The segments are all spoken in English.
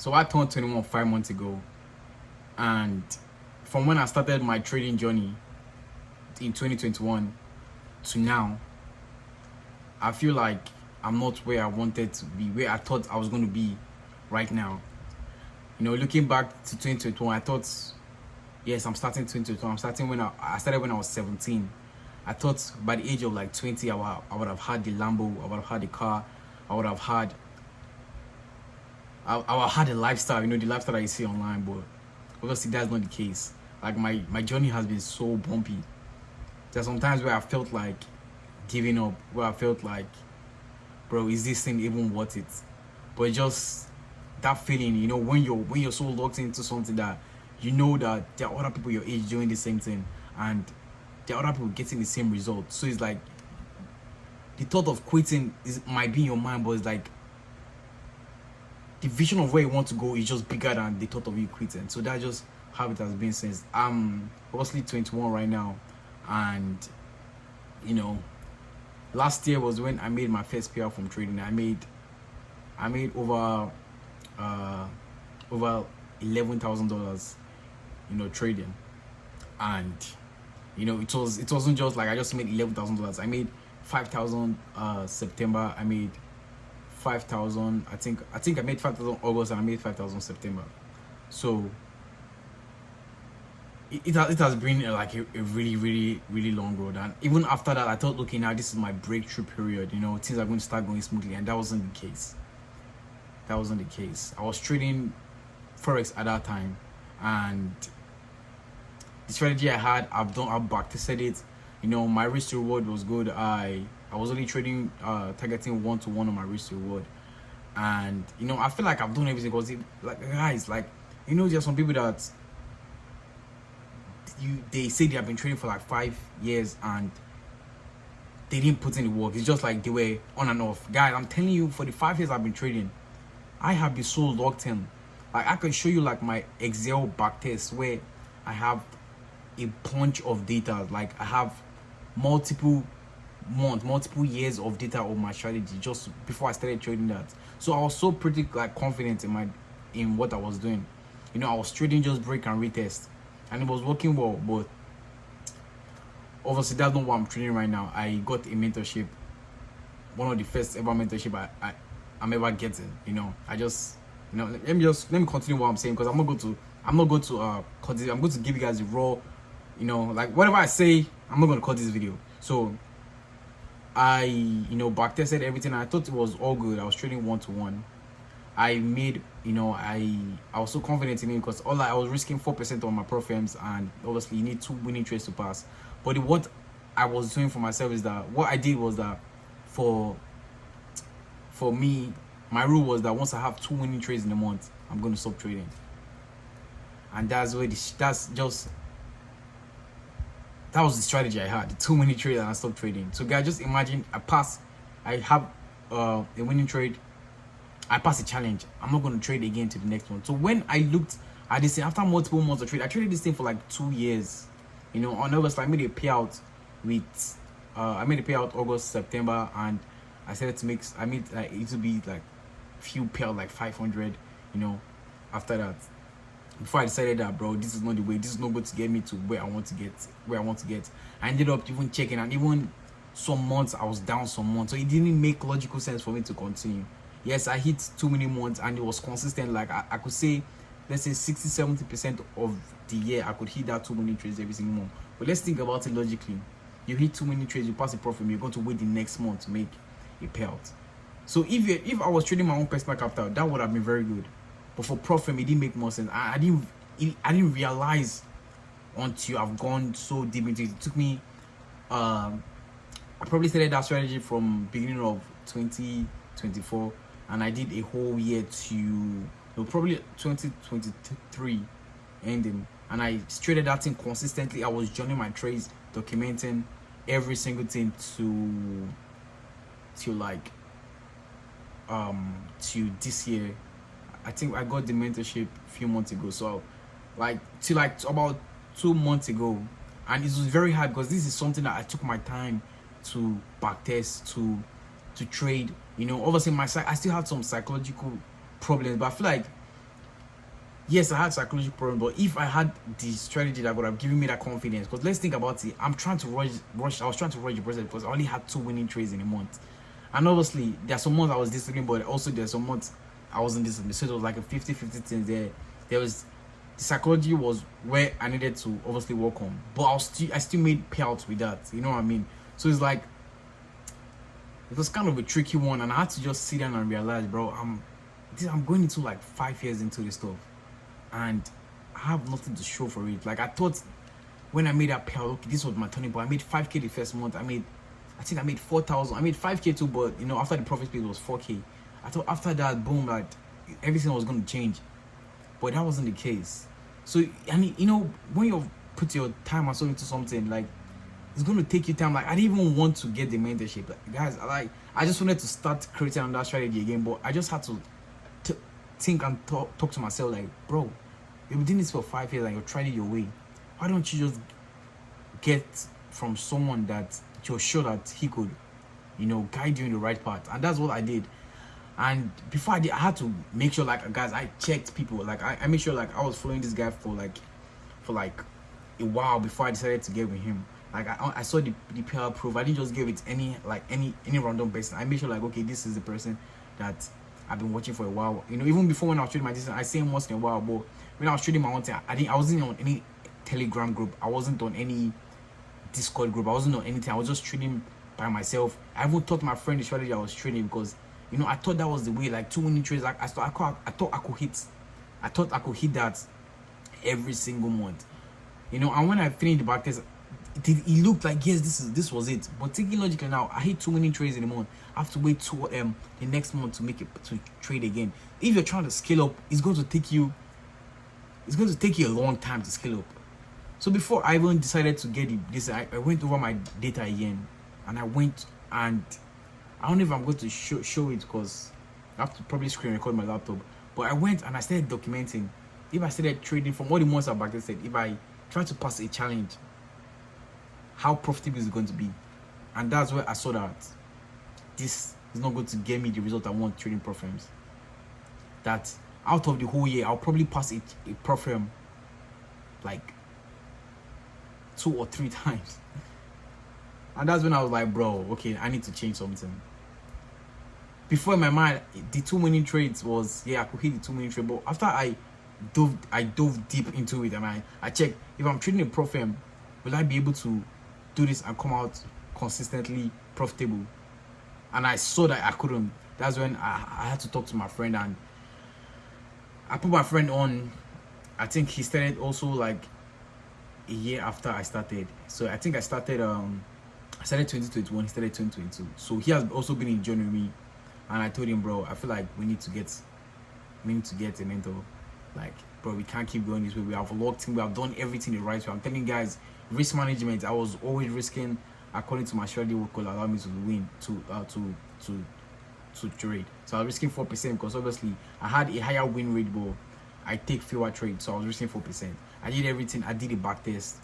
So I turned 21 5 months ago, and from when I started my trading journey in 2021 to now, I feel like I'm not where I wanted to be, where I thought I was going to be right now. Looking back to 2021, I thought, yes, I'm starting 2021. I'm starting when I started when I was 17. I thought by the age of like 20, I would have had the Lambo, I would have had the car, I would have had I would have had a lifestyle, the lifestyle that you see online, but obviously that's not the case. Like my journey has been so bumpy. There's sometimes where I felt like giving up, where I felt like, bro, is this thing even worth it? But just that feeling, when you're so locked into something that that there are other people your age doing the same thing, and there are other people getting the same result. So it's like the thought of quitting might be in your mind, but it's like the vision of where you want to go is just bigger than the thought of you quitting. So that's just how it has been since I'm obviously 21 right now, and last year was when I made my first PR from trading. I made over $11,000, trading, and it wasn't just like I just made $11,000. I made 5,000 September. I made 5,000. I think I made 5,000 August, and I made 5,000 September. So it has been like a really, really, really long road. And even after that, I thought, okay, now this is my breakthrough period. Things are going to start going smoothly, and that wasn't the case. I was trading forex at that time, and the strategy I had, I've backtested it. My risk to reward was good. I was only trading targeting 1-to-1 on my risk to reward, and I feel like I've done everything, because like, guys, like, there are some people that they say they have been trading for like 5 years and they didn't put in the work. It's just like they were on and off. Guys, I'm telling you, for the 5 years I've been trading, I have been so locked in. Like, I can show you like my Excel backtest where I have a bunch of data. Like, I have multiple years of data of my strategy just before I started trading that. So I was so pretty like confident in what I was doing. I was trading just break and retest, and it was working well. But obviously that's not what I'm trading right now. I got a mentorship, one of the first ever mentorship I'm ever getting. I just let me continue what I'm saying, because I'm not going to cut this. I'm going to give you guys the raw, like whatever I say, I'm not going to cut this video. So I backtested everything. I thought it was all good. I was trading 1-to-1. I made I was so confident in it, because I was risking 4% on my profits, and obviously you need 2 winning trades to pass. But what I was doing for myself is that what I did was that for me, my rule was that once I have 2 winning trades in a month, I'm going to stop trading. And that was the strategy I had. The 2 winning trades, and I stopped trading. So guys, just imagine I have a winning trade, I pass a challenge, I'm not going to trade again to the next one. So when I looked at this thing after multiple months of trade, I traded this thing for like 2 years. On August, I made a payout August, September, and I started to make, it would be like few payout like 500, after that. Before I decided that, bro, this is not the way, this is not going to get me to where I want to get. I ended up even checking, and even some months I was down some months, so it didn't make logical sense for me to continue. Yes, I hit too many months, and it was consistent. Like I could say, let's say 60-70% of the year I could hit that 2 winning trades every single month. But let's think about it logically. You hit 2 winning trades, you pass a profit, you're going to wait the next month to make a payout. So if I was trading my own personal capital, that would have been very good. But for profit, it didn't make more sense. I didn't realize until I've gone so deep into it. It took me I probably started that strategy from beginning of 2024, and I did a whole year to probably 2023 ending, and I traded that thing consistently. I was joining my trades, documenting every single thing to this year. I think I got the mentorship a few months ago, so till about 2 months ago, and it was very hard, because this is something that I took my time to backtest, to trade. Obviously I still had some psychological problems, but I feel like yes, I had psychological problem, but if I had the strategy that would have given me that confidence, because let's think about it, I'm trying to rush. I was trying to rush the process because I only had 2 winning trades in a month, and obviously there are some months I was disciplined, but also there's some months I wasn't disciplined. So it was like a 50-50 thing there. There was the psychology was where I needed to obviously work on, but I still made payouts with that. You know what I mean? So it's like it was kind of a tricky one, and I had to just sit down and realize, bro, I'm going into like 5 years into this stuff, and I have nothing to show for it. Like I thought when I made that payout, okay, this was my turning point. I made 5K the first month. I think I made 4,000. I made 5K too, but you know, after the profit split, it was 4K. I thought after that, boom, like everything was going to change, but that wasn't the case. So I mean, you know, when you put your time and soul into something, like it's going to take you time. Like I didn't even want to get the mentorship, like, guys. I just wanted to start creating on that strategy again, but I just had to think and talk to myself, like, bro, you've been doing this for 5 years and you're trying it your way. Why don't you just get from someone that you're sure that he could, you know, guide you in the right path? And that's what I did. And before I did, I had to make sure, like, guys, I checked people. Like I made sure like I was following this guy for like a while before I decided to get with him. Like I saw the PR proof. I didn't just give it any random person. I made sure like, okay, this is the person that I've been watching for a while. You know, even before when I was trading my distance, I see him once in a while. But when I was trading my own thing, I wasn't on any Telegram group. I wasn't on any Discord group. I wasn't on anything. I was just trading by myself. I even taught my friend the strategy I was trading because, you know, I thought that was the way. Like 2 winning trades. Like I thought I could hit. I thought I could hit that every single month. You know, and when I finished the backtest, it looked like, yes, this was it. But thinking logically now, I hit 2 winning trades in a month. I have to wait to the next month to make it to trade again. If you're trying to scale up, it's going to take you a long time to scale up. So before I even decided to get this, I went over my data again, and I went, and I don't know if I'm going to show it because I have to probably screen record my laptop. But I went and I started documenting. If I started trading from all the months I backlisted, if I try to pass a challenge, how profitable is it going to be? And that's where I saw that this is not going to get me the result I want trading Profirms. That out of the whole year, I'll probably pass a Profirm like 2 or 3 times. And that's when I was like, bro, okay, I need to change something. Before in my mind, the 2 winning trades was, yeah, I could hit the 2 winning trade. But after I dove deep into it, and I checked, if I'm trading a Profirm, will I be able to do this and come out consistently profitable? And I saw that I couldn't. That's when I had to talk to my friend, and I put my friend on. I think he started also like a year after I started. So I think I started 2021, he started 2022. So he has also been in journey with me, and I told him, bro, I feel like we need to get a mentor. Like, bro, we can't keep going this way. We have locked in, we have done everything the right way. I'm telling you guys, risk management, I was always risking according to my strategy what could allow me to win, to trade. So I was risking 4% because obviously I had a higher win rate, but I take fewer trades, so I was risking 4%. I did everything. I did a back test.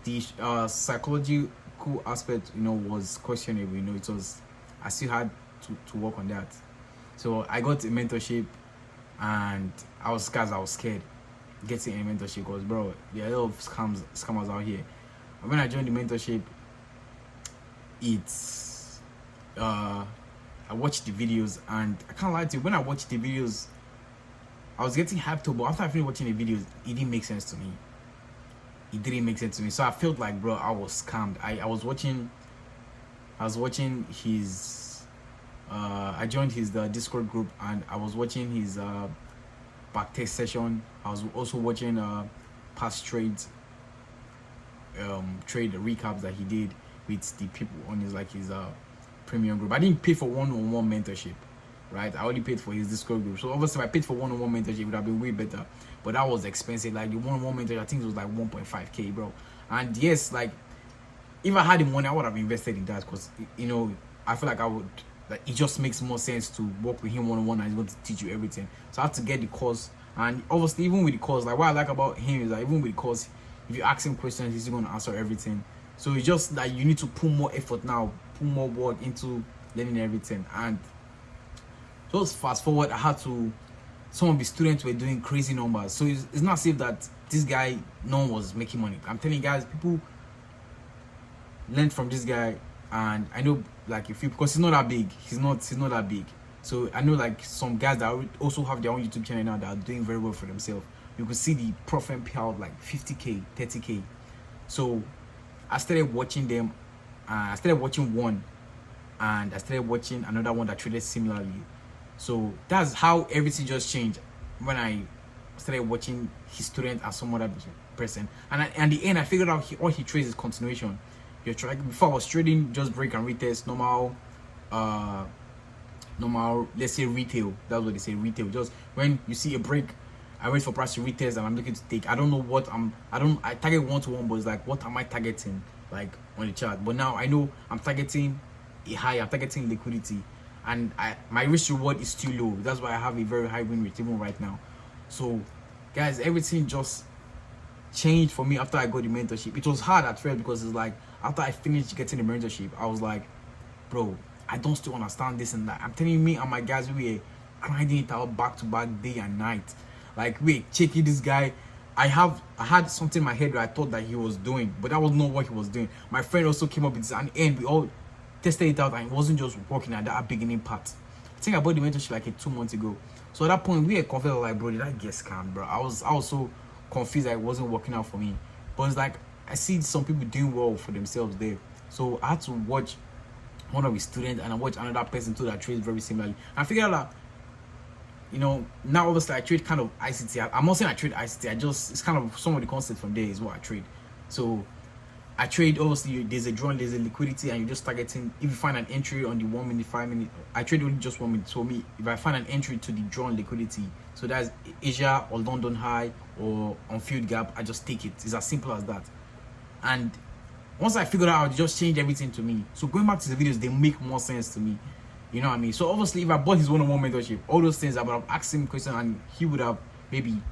The psychological aspect, you know, was questionable. You know, it was, I still had to work on that. So I got a mentorship, and I was scared getting a mentorship because, bro, there are a lot of scammers out here. And when I joined the mentorship, it's I watched the videos, and I can't lie to you, when I watched the videos, I was getting hyped up, but after I finished watching the videos, it didn't make sense to me. It didn't make sense to me. So I felt like, bro, I was scammed. I was watching his I joined his Discord group, and I was watching his backtest session. I was also watching past trades trade recaps that he did with the people on his premium group. I didn't pay for one-on-one mentorship, right? I only paid for his Discord group. So obviously if I paid for one-on-one mentorship, it would have been way better, but that was expensive. Like the one-on-one mentorship, I think it was like 1.5k, bro. And yes, like if I had the money, I would have invested in that, because, you know, I feel like I would, like, it just makes more sense to work with him one-on-one, and he's going to teach you everything. So I had to get the course. And obviously even with the course, like what I like about him is that even with the course, if you ask him questions, he's going to answer everything. So it's just that you need to put more effort now, put more work into learning everything. And just fast forward, I had to some of the students were doing crazy numbers. So it's not safe that this guy, no one was making money. I'm telling you guys, people learned from this guy, and I know like if you, because he's not that big, he's not that big. So I know like some guys that also have their own YouTube channel now that are doing very well for themselves. You can see the profit payout like 50k, 30k. So I started watching them. I started watching one, and I started watching another one that traded similarly. So that's how everything just changed when I started watching his student and some other person. And at the end, I figured out all he trades is continuation. You're trying, before I was trading just break and retest, normal, let's say retail. That's what they say, retail. Just when you see a break, I wait for price to retest and I'm looking to take. I don't know what I target 1-to-1, but it's like, what am I targeting like on the chart? But now I know I'm targeting a high, I'm targeting liquidity, and my risk reward is still low. That's why I have a very high win rate even right now. So guys, everything just changed for me after I got the mentorship. It was hard at first because it's like after I finished getting the mentorship, I was like, bro, I don't still understand this and that. I'm telling me and my guys, we were grinding it out back to back, day and night. Like, wait, checking this guy. I had something in my head that I thought that he was doing, but that was not what he was doing. My friend also came up with this, and we all tested it out, and it wasn't just working at that beginning part. I think I bought the mentorship like 2 months ago. So at that point, we were confused, like, bro, did I get scammed, bro? I was so confused that it wasn't working out for me. But it's like, I see some people doing well for themselves there. So I had to watch one of his students, and I watched another person too that trades very similarly. And I figured out that, you know, now obviously I trade kind of ICT. I'm not saying I trade ICT. It's kind of some of the concepts from there is what I trade. So I trade, obviously there's a draw, there's a liquidity, and you're just targeting. If you find an entry on the 1 minute, 5 minute, I trade only just 1 minute. So me, if I find an entry to the drawn liquidity, so that's Asia or London high or on field gap, I just take it. It's as simple as that. And once I figured out, it just changed everything to me. So going back to the videos, they make more sense to me. You know what I mean? So obviously, if I bought his one-on-one mentorship, all those things, I would have asked him questions, and he would have maybe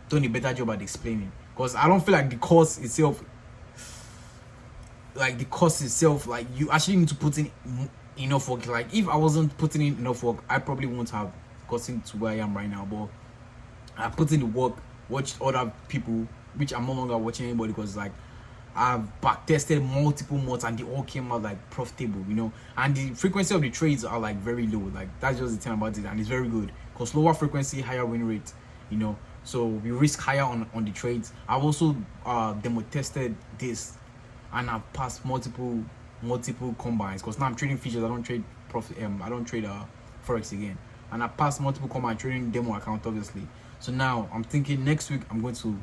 done a better job at explaining. Because I don't feel like the course itself, like you actually need to put in enough work. Like if I wasn't putting in enough work, I probably wouldn't have gotten to where I am right now. But I put in the work, watched other people, which I'm no longer watching anybody, because like I've back tested multiple months and they all came out like profitable, you know. And the frequency of the trades are like very low. Like that's just the thing about it, and it's very good because lower frequency, higher win rate, you know. So we risk higher on the trades. I've also demo tested this, and I've passed multiple combines, because now I'm trading features. I don't trade profit. I don't trade forex again, and I passed multiple combine trading demo account obviously. So now I'm thinking next week I'm going to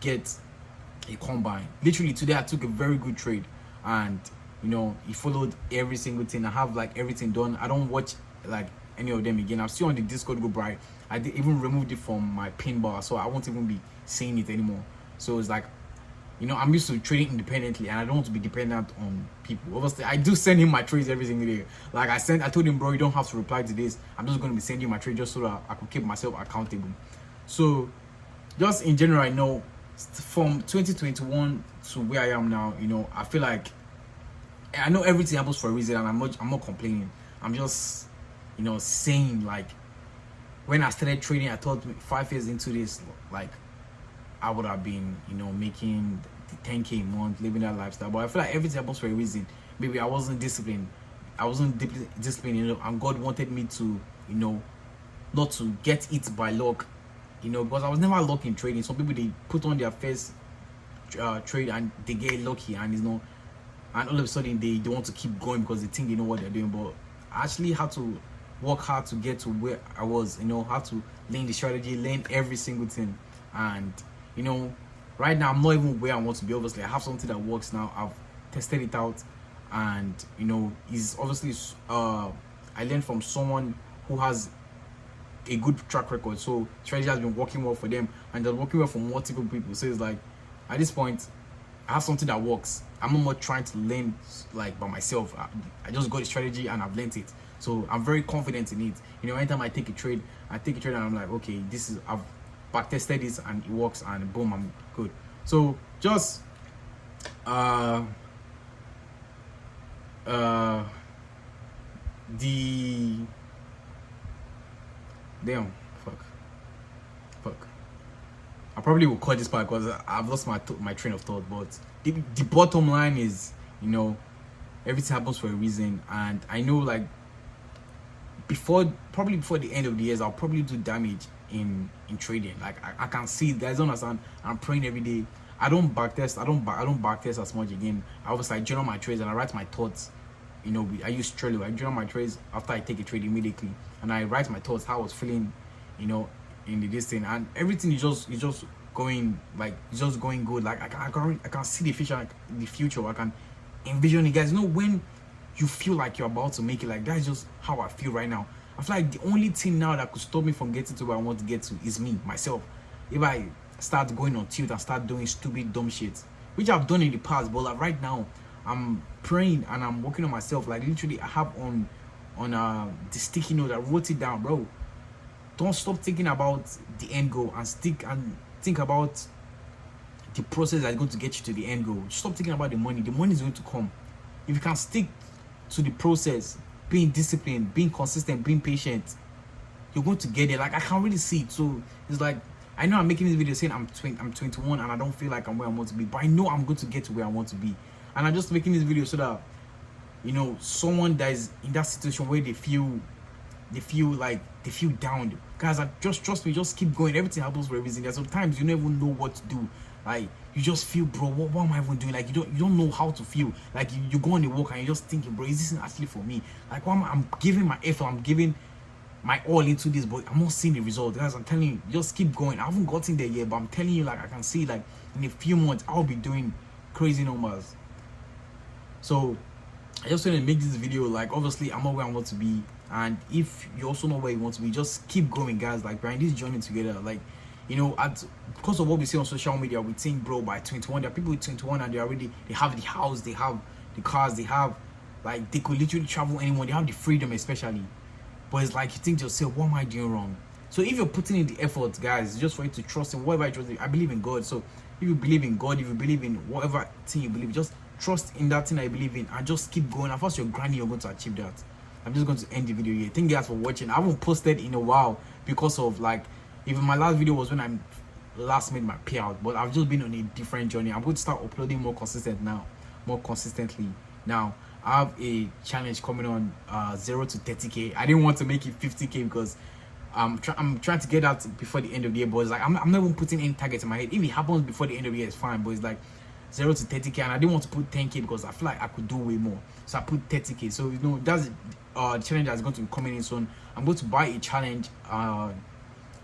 get a combine. Literally today I took a very good trade, and you know, he followed every single thing. I have like everything done. I don't watch like any of them again. I'm still on the Discord group, right? I did even removed it from my pin bar, so I won't even be saying it anymore. So it's like, you know, I'm used to trading independently, and I don't want to be dependent on people. Obviously, I do send him my trades every single day. Like I told him, bro, you don't have to reply to this. I'm just going to be sending you my trade just so that I could keep myself accountable. So just in general, I know from 2021 to where I am now, you know, I feel like I know everything happens for a reason, and I'm not complaining. I'm just, you know, saying like when I started trading, I thought 5 years into this, like I would have been, you know, making the 10k a month, living that lifestyle. But I feel like everything happens for a reason. Maybe I wasn't disciplined. I wasn't disciplined, you know, and God wanted me to, you know, not to get it by luck, you know, because I was never lucky in trading. Some people, they put on their first trade and they get lucky, and you know, and all of a sudden they want to keep going because they think they know what they're doing. But I actually had to work hard to get to where I was, you know, how to learn the strategy, learn every single thing. And you know, right now I'm not even where I want to be. Obviously, I have something that works now. I've tested it out, and you know, is obviously I learned from someone who has a good track record. So strategy has been working well for them, and they're working well for multiple people. So it's like at this point, I have something that works. I'm not more trying to learn like by myself. I just got the strategy and I've learned it. So I'm very confident in it. You know, anytime I take a trade and I'm like, okay, I've back tested this and it works, and boom, I'm good. So just the damn fuck I probably will cut this part because I've lost my train of thought. But the bottom line is, you know, everything happens for a reason, and I know like probably before the end of the years, I'll probably do damage in trading. Like I can see it, guys. Don't understand. I'm praying every day. I don't backtest. I don't backtest as much again. I was like journal my trades and I write my thoughts. You know, I use Trello. I journal my trades after I take a trade immediately, and I write my thoughts, how I was feeling, you know, in this thing, and everything is just going like it's just going good. Like I can see the future, like the future. I can envision it, guys. You know, when you feel like you're about to make it, like that's just how I feel right now. I feel like the only thing now that could stop me from getting to where I want to get to is me, myself. If I start going on tilt and start doing stupid, dumb shit, which I've done in the past, but like right now, I'm praying and I'm working on myself. Like literally, I have on the sticky note, I wrote it down, bro. Don't stop thinking about the end goal and think about the process that's going to get you to the end goal. Stop thinking about the money. The money is going to come if you can stick to the process, being disciplined, being consistent, being patient. You're going to get it. Like I can really see it. So it's like I know I'm making this video saying I'm 21 and I don't feel like I'm where I want to be, but I know I'm going to get to where I want to be. And I'm just making this video so that, you know, someone that is in that situation where they feel down, guys, like just trust me, just keep going. Everything happens for a reason. There's sometimes you never know what to do. Like you just feel, bro, what am I even doing? Like you don't know how to feel. Like you go on a walk and you're just thinking, bro, is this actually for me? Like I'm giving my effort, I'm giving my all into this, but I'm not seeing the result. Guys, I'm telling you, just keep going. I haven't gotten there yet, but I'm telling you, like I can see, like in a few months I'll be doing crazy numbers. So I just want to make this video. Like obviously I'm not where I want to be, and if you also know where you want to be, just keep going, guys. Like we're in this journey together. Like, you know, because of what we see on social media, we think, bro, by 21 there are people with 21 and they have the house, they have the cars, they have, like, they could literally travel anywhere, they have the freedom, especially. But it's like you think to yourself, what am I doing wrong? So if you're putting in the effort, guys, just for you to trust in whatever I trust in. I believe in God. So if you believe in God, if you believe in whatever thing you believe, just trust in that thing I believe in and just keep going. And first you're grinding, you're going to achieve that. I'm just going to end the video here. Thank you guys for watching. I haven't posted in a while because of, like, even my last video was when I last made my payout, but I've just been on a different journey. I'm going to start uploading more consistently now. I have a challenge coming on 0 to 30k. I didn't want to make it 50k because I'm trying to get out before the end of the year, but it's like I'm not even putting any targets in my head. If it happens before the end of the year, it's fine, but it's like 0 to 30k, and I didn't want to put 10k because I feel like I could do way more, so I put 30k. So you know, that's the challenge that's going to be coming in soon. I'm going to buy a challenge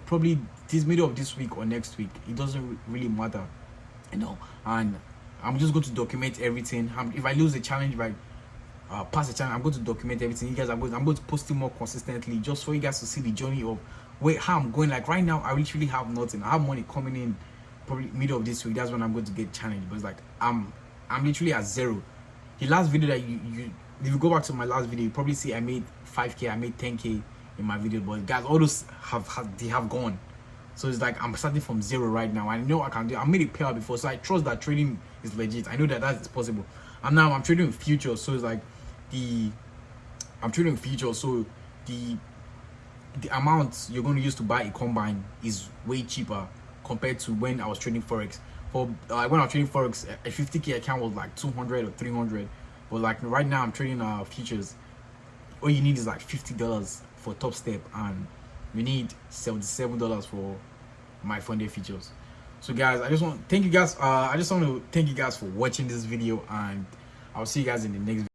probably this middle of this week or next week. It doesn't really matter, you know, and I'm just going to document everything. If I lose the challenge, if I pass the challenge, I'm going to document everything. You guys, I'm going to post it more consistently, just for you guys to see the journey of how I'm going. Like right now, I literally have nothing. I have money coming in probably middle of this week. That's when I'm going to get challenged. But it's like I'm literally at 0. The last video that if you go back to my last video, you probably see I made 5k, I made 10k in my video. But guys, all those have gone. So it's like I'm starting from 0 right now. I know I can do it. I made a payout before, so I trust that trading is legit. I know that is possible. And now I'm trading futures, so it's like I'm trading futures, so the amount you're going to use to buy a combine is way cheaper compared to when I was trading forex. For when I was trading forex, a 50k account was like 200 or 300, but like right now I'm trading futures. All you need is like $50 for top step, and you need $77 for my funded features. So guys, I just want to thank you guys. I just want to thank you guys for watching this video, and I'll see you guys in the next video.